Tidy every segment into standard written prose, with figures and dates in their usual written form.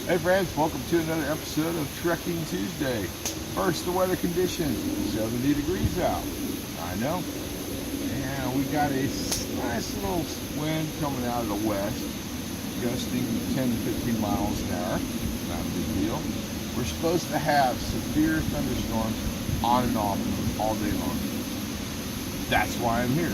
Hey friends, welcome to another episode of Trekking Tuesday. First, the weather conditions, 70 degrees out. I know. And we got a nice little wind coming out of the west, gusting 10 to 15 miles an hour. Not a big deal. We're supposed to have severe thunderstorms on and off all day long. That's why I'm here.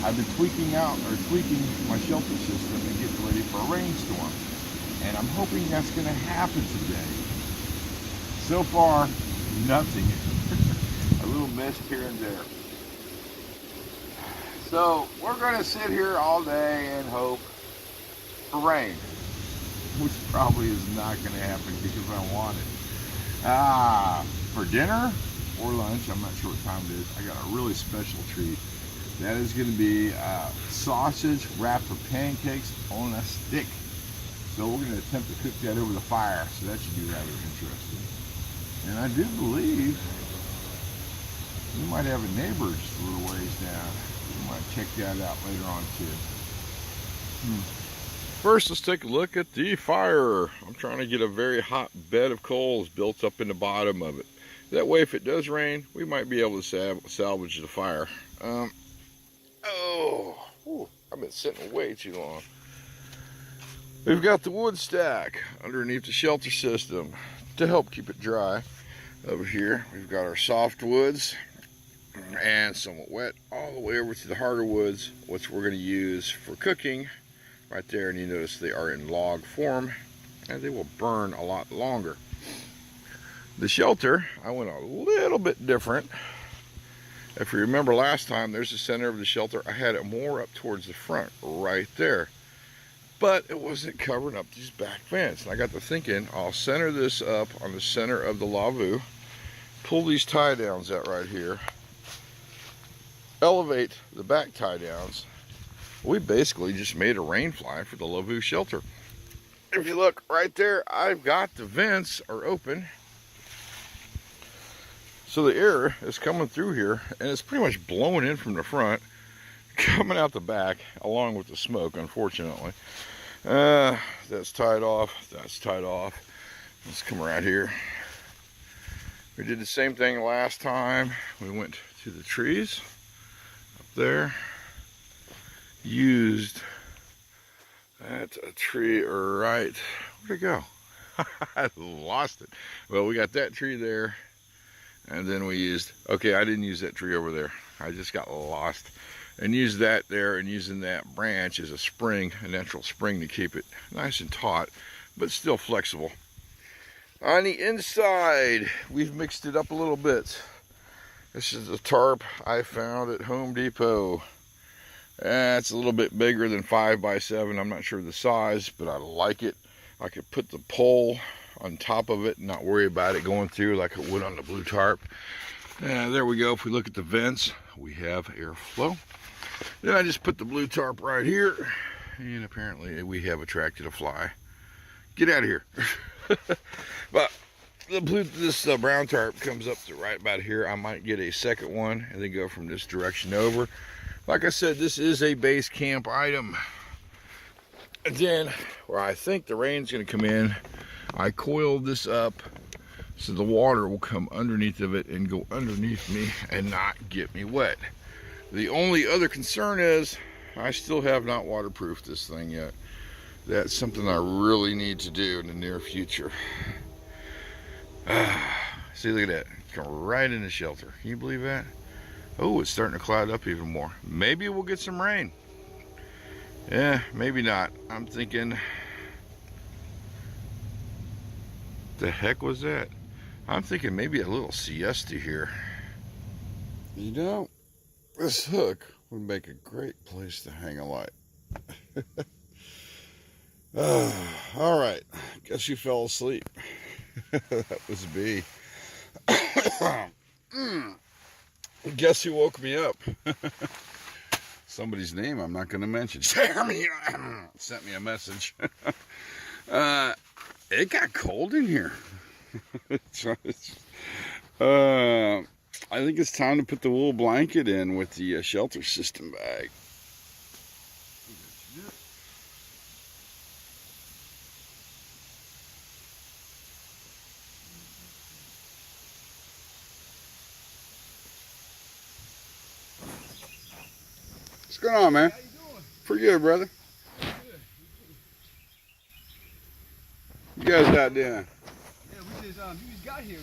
I've been tweaking my shelter system and getting ready for a rainstorm. And I'm hoping that's going to happen today. So far, nothing. A little mist here and there. So we're going to sit here all day and hope for rain, which probably is not going to happen because I want it. For dinner or lunch, I'm not sure what time it is, I got a really special treat. That is going to be sausage wrapped with pancakes on a stick. So we're going to attempt to cook that over the fire, so that should be rather interesting. And I do believe we might have a neighbor's a little ways down. We might check that out later on too. First, let's take a look at the fire. I'm trying to get a very hot bed of coals built up in the bottom of it. That way, if it does rain, we might be able to salvage the fire. I've been sitting way too long. We've got the wood stack underneath the shelter system to help keep it dry. Over here, we've got our soft woods and somewhat wet all the way over to the harder woods, which we're going to use for cooking right there. And you notice they are in log form and they will burn a lot longer. The shelter, I went a little bit different. If you remember last time, there's the center of the shelter. I had it more up towards the front right there. But it wasn't covering up these back vents. And I got to thinking, I'll center this up on the center of the lavoo, pull these tie downs out right here, elevate the back tie downs. We basically just made a rain fly for the lavoo shelter. If you look right there, I've got the vents are open. So the air is coming through here and it's pretty much blowing in from the front, coming out the back along with the smoke, unfortunately. That's tied off. That's tied off. Let's come around here. We did the same thing last time. We went to the trees up there. Used that tree right. Where'd it go? I lost it. Well, we got that tree there. And then we used, okay, I didn't use that tree over there. I just got lost. And used that there, and using that branch as a spring, a natural spring to keep it nice and taut, but still flexible. On the inside, we've mixed it up a little bit. This is the tarp I found at Home Depot. It's a little bit bigger than 5x7. I'm not sure the size, but I like it. I could put the pole on top of it and not worry about it going through like it would on the blue tarp. There we go. If we look at the vents, we have airflow. Then I just put the blue tarp right here, and apparently we have attracted a fly. Get out of here. But this brown tarp comes up to right about here. I might get a second one and then go from this direction over. Like I said, this is a base camp item. And then where I think the rain's going to come in, I coiled this up so the water will come underneath of it and go underneath me and not get me wet. The only other concern is I still have not waterproofed this thing yet. That's something I really need to do in the near future. See, look at that. Come right in the shelter. Can you believe that? Oh, it's starting to cloud up even more. Maybe we'll get some rain. Yeah, maybe not. I'm thinking, the heck was that? I'm thinking maybe a little siesta here. You know, this hook would make a great place to hang a light. All right, guess you fell asleep. That was B. Guess who woke me up? Somebody's name I'm not going to mention. Jeremy sent me a message. It got cold in here. I think it's time to put the wool blanket in with the shelter system bag. What's going on, man? How you doing? Pretty good, brother. Good. You guys out doing? Yeah, we just got here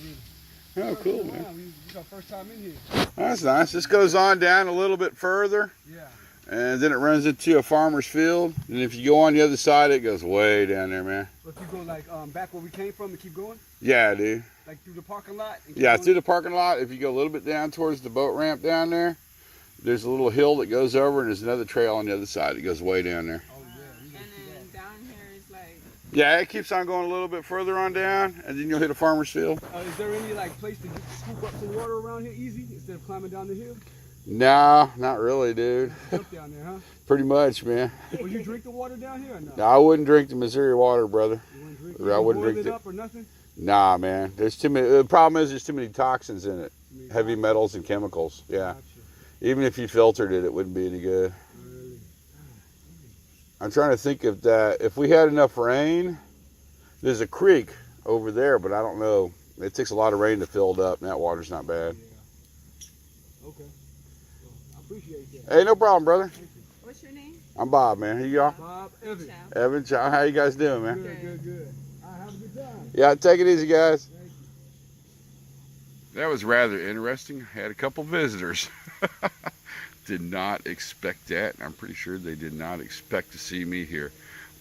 really. Oh, cool, man. This is our first time in here. That's nice. This goes on down a little bit further. Yeah. And then it runs into a farmer's field. And if you go on the other side, it goes way down there, man. If you go like back where we came from and keep going, Yeah, dude. like through the parking lot. And Yeah, through the parking lot. If you go a little bit down towards the boat ramp down there, there's a little hill that goes over, and there's another trail on the other side that goes way down there. Oh yeah. And then down here is like. Yeah, it keeps on going a little bit further on down, and then you'll hit a farmer's field. Is there any like place to scoop up some water around here easy instead of climbing down the hill? No, not really, dude. Jump down there, huh? Pretty much, man. Will you drink the water down here or not? No, I wouldn't drink the Missouri water, brother. You wouldn't drink I wouldn't boil drink it it. up or nothing? Nah, man. There's too many. The problem is there's too many toxins in it. Heavy metals and chemicals. Yeah. Gotcha. Even if you filtered it, it wouldn't be any good. Really? I'm trying to think of that. If we had enough rain, there's a creek over there, but I don't know. It takes a lot of rain to fill it up, and that water's not bad. Yeah. Okay. Well, I appreciate that. Hey, no problem, brother. What's your name? I'm Bob, man. Here you are. Bob, Evan. Ciao. Evan, John, how you guys doing, man? Good. All right, have a good time. Yeah, take it easy, guys. Thank you. That was rather interesting. Had a couple visitors. Did not expect that. I'm pretty sure they did not expect to see me here.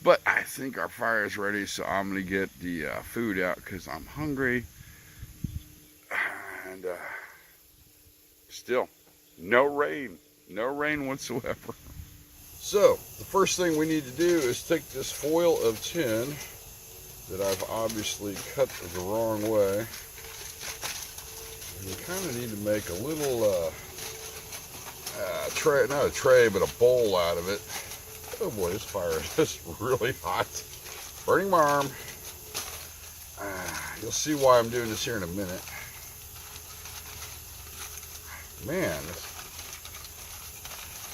But I think our fire is ready, so I'm going to get the food out because I'm hungry. And still, no rain. No rain whatsoever. So, the first thing we need to do is take this foil of tin that I've obviously cut the wrong way. And we kind of need to make a little tray, not a tray, but a bowl out of it. Oh boy, this fire is just really hot. Burning my arm. You'll see why I'm doing this here in a minute. Man,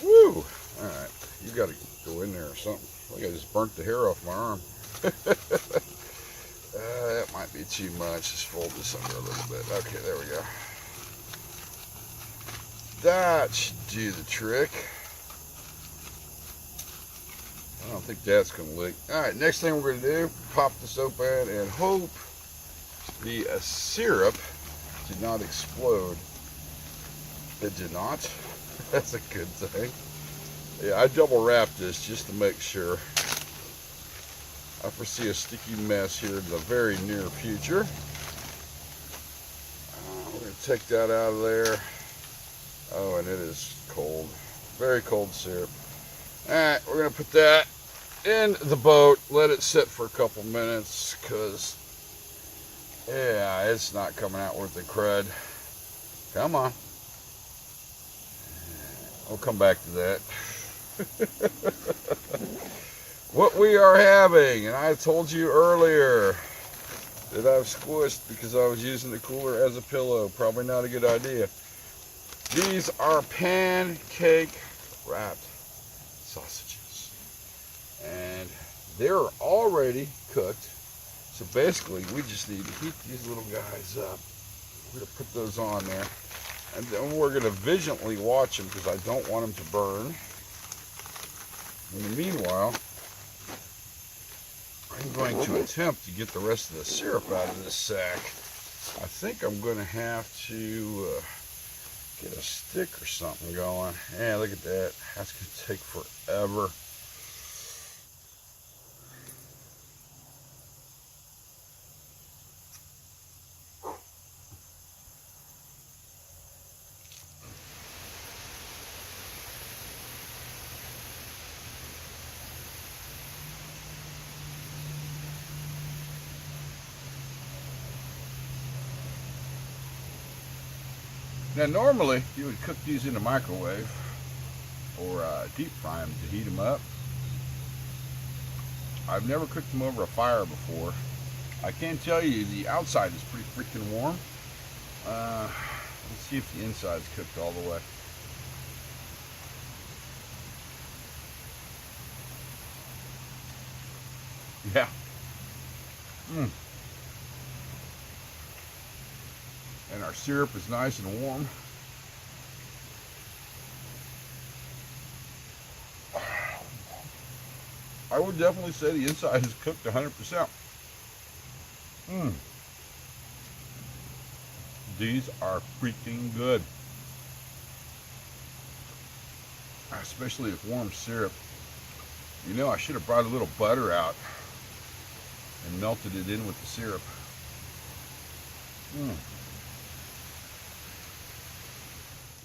woo! Alright, you gotta go in there or something. I think I just burnt the hair off my arm. That might be too much. Just fold this under a little bit. Okay, there we go. That should do the trick. I don't think that's going to leak. Alright, next thing we're going to do, pop this open and hope the syrup did not explode. It did not. That's a good thing. Yeah, I double wrapped this just to make sure. I foresee a sticky mess here in the very near future. We're going to take that out of there. Oh, and it is cold. Very cold syrup. Alright, we're going to put that in the boat. Let it sit for a couple minutes because, yeah, it's not coming out worth the crud. Come on. We'll come back to that. What we are having, and I told you earlier that I've squished because I was using the cooler as a pillow. Probably not a good idea. These are pancake wrapped sausages. And they're already cooked. So basically, we just need to heat these little guys up. We're going to put those on there. And then we're going to vigilantly watch them because I don't want them to burn. In the meanwhile, I'm going to attempt to get the rest of the syrup out of this sack. I think I'm going to have to get a stick or something going. Yeah, look at that. That's going to take forever. Now normally you would cook these in a microwave or deep fry them to heat them up. I've never cooked them over a fire before. I can tell you the outside is pretty freaking warm. Let's see if the inside's cooked all the way. Yeah. And our syrup is nice and warm. I would definitely say the inside is cooked 100%. These are freaking good. Especially with warm syrup. You know, I should have brought a little butter out and melted it in with the syrup.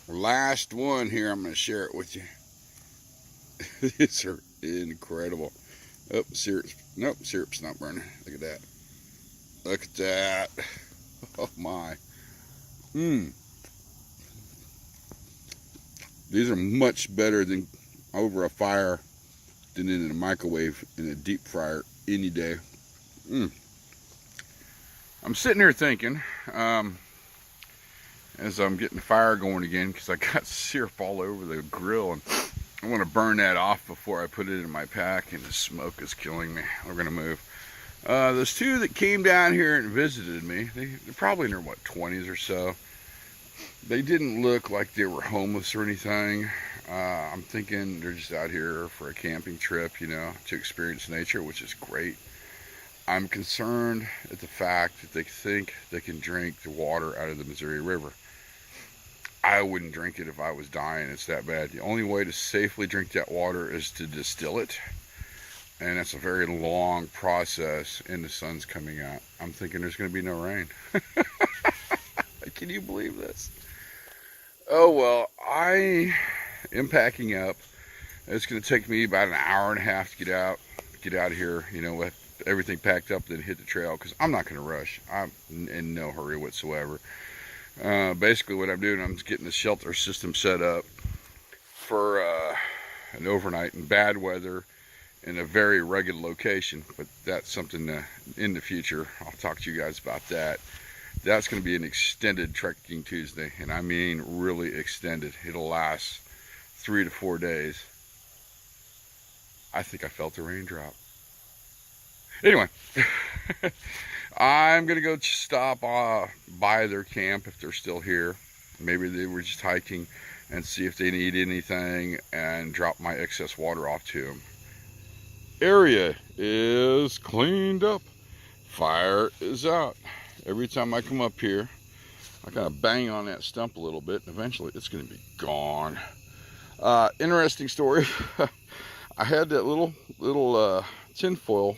Last one here, I'm going to share it with you. These are incredible. Oh, syrup's, nope, syrup's not burning. Look at that. Look at that. Oh my. These are much better than over a fire than in a microwave in a deep fryer any day. I'm sitting here thinking, as I'm getting the fire going again, because I got syrup all over the grill, and I want to burn that off before I put it in my pack, and the smoke is killing me. We're going to move. Those two that came down here and visited me, they're probably in their, what, 20s or so. They didn't look like they were homeless or anything. I'm thinking they're just out here for a camping trip, you know, to experience nature, which is great. I'm concerned at the fact that they think they can drink the water out of the Missouri River. I wouldn't drink it if I was dying. It's that bad. The only way to safely drink that water is to distill it. And that's a very long process, and the sun's coming out. I'm thinking there's going to be no rain. Can you believe this? Oh, well, I am packing up. It's going to take me about an hour and a half to get out of here, you know, with everything packed up, then hit the trail, because I'm not going to rush. I'm in no hurry whatsoever. Basically what I'm doing, I'm just getting the shelter system set up for an overnight in bad weather in a very rugged location, but that's something in the future. I'll talk to you guys about that. That's going to be an extended trekking Tuesday, and I mean really extended. It'll last 3 to 4 days. I think I felt a raindrop. Anyway, I'm going to go stop by their camp if they're still here. Maybe they were just hiking, and see if they need anything and drop my excess water off to them. Area is cleaned up. Fire is out. Every time I come up here, I kind of bang on that stump a little bit, and eventually it's going to be gone. Interesting story. I had that little tinfoil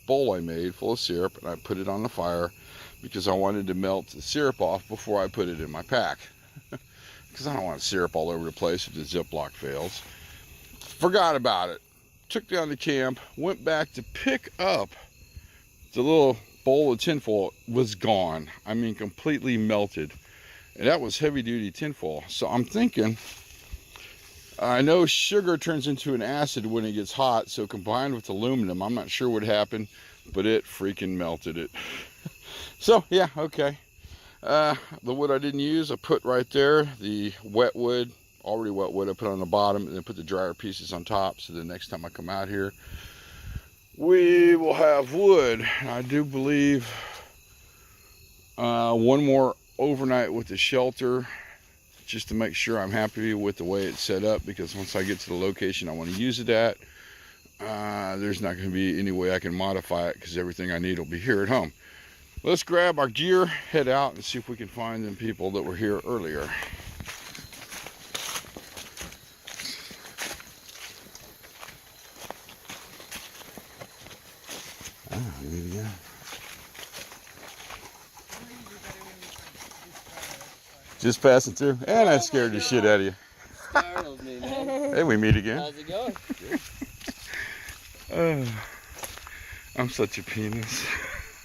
bowl I made full of syrup, and I put it on the fire because I wanted to melt the syrup off before I put it in my pack. Because I don't want syrup all over the place if the Ziploc fails. Forgot about it. Took down the camp, went back to pick up the little bowl of tinfoil. Was gone. I mean, completely melted. And that was heavy duty tinfoil. So I'm thinking, I know sugar turns into an acid when it gets hot, so combined with aluminum, I'm not sure what happened, but it freaking melted it. So yeah, okay. The wood I didn't use, I put right there. The wet wood, already wet wood, I put on the bottom, and then put the drier pieces on top, so the next time I come out here, we will have wood. I do believe one more overnight with the shelter, just to make sure I'm happy with the way it's set up, because once I get to the location I want to use it at, there's not going to be any way I can modify it, because everything I need will be here at home. Let's grab our gear, head out, and see if we can find them people that were here earlier. Yeah. Just passing through, and I scared the shit out of you. Startled me, man. Hey, we meet again. How's it going? I'm such a penis.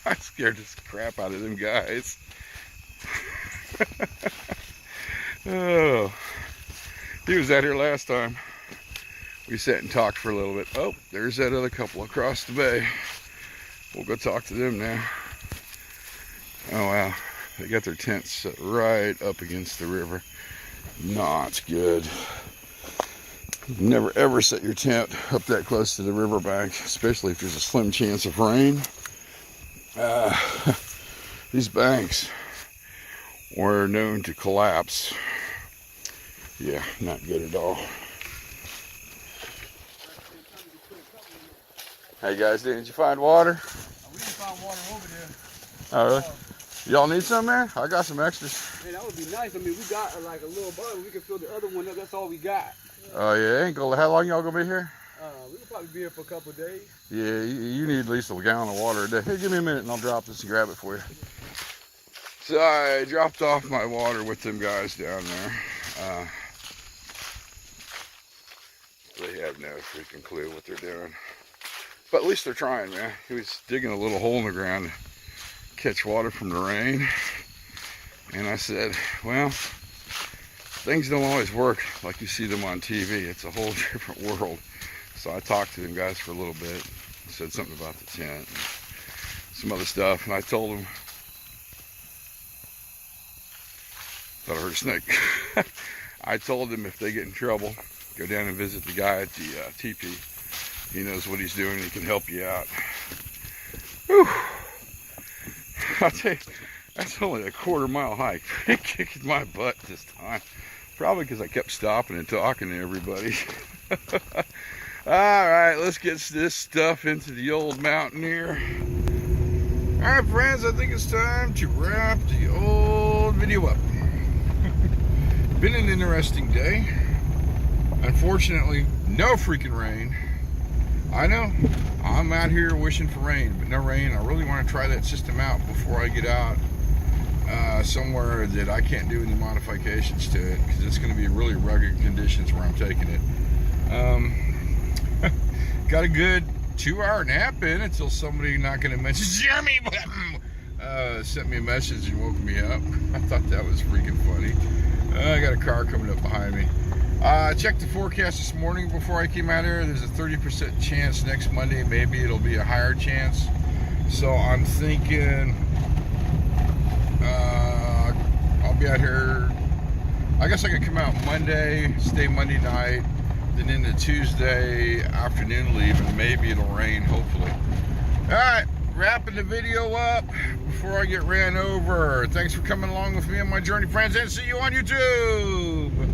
I scared the crap out of them guys. Oh, he was out here last time. We sat and talked for a little bit. Oh, there's that other couple across the bay. We'll go talk to them now. Oh wow, they got their tents set right up against the river. Not good. Never ever set your tent up that close to the riverbank, especially if there's a slim chance of rain. These banks were known to collapse. Yeah, not good at all. How you guys doing? Did you find water? We didn't find water over there. Oh, really? Y'all need some, man? I got some extras. Man, that would be nice. I mean, we got like a little bottle. We can fill the other one up. That's all we got. Oh, yeah? Ain't gonna, how long y'all gonna be here? We could probably be here for a couple of days. Yeah, you need at least a gallon of water a day. Hey, give me a minute and I'll drop this and grab it for you. So I dropped off my water with them guys down there. They have no freaking clue what they're doing. But at least they're trying, man. He was digging a little hole in the ground to catch water from the rain. And I said, well, things don't always work like you see them on TV. It's a whole different world. So I talked to them guys for a little bit. Said something about the tent and some other stuff. And I told them, thought I heard a snake. I told them if they get in trouble, go down and visit the guy at the teepee. He knows what he's doing. He can help you out. Whew. I'll tell you, that's only a quarter-mile hike. It kicked my butt this time. Probably because I kept stopping and talking to everybody. All right, let's get this stuff into the old Mountaineer. All right, friends, I think it's time to wrap the old video up. Been an interesting day. Unfortunately, no freaking rain. I know, I'm out here wishing for rain, but no rain. I really want to try that system out before I get out somewhere that I can't do any modifications to it, because it's going to be really rugged conditions where I'm taking it. Got a good 2-hour nap in until somebody not going to mention Jeremy sent me a message and woke me up. I thought that was freaking funny. I got a car coming up behind me. I checked the forecast this morning before I came out here. There's a 30% chance next Monday. Maybe it'll be a higher chance. So I'm thinking I'll be out here. I guess I could come out Monday, stay Monday night, then into Tuesday afternoon leave, and maybe it'll rain, hopefully. All right, wrapping the video up before I get ran over. Thanks for coming along with me on my journey, friends, and see you on YouTube.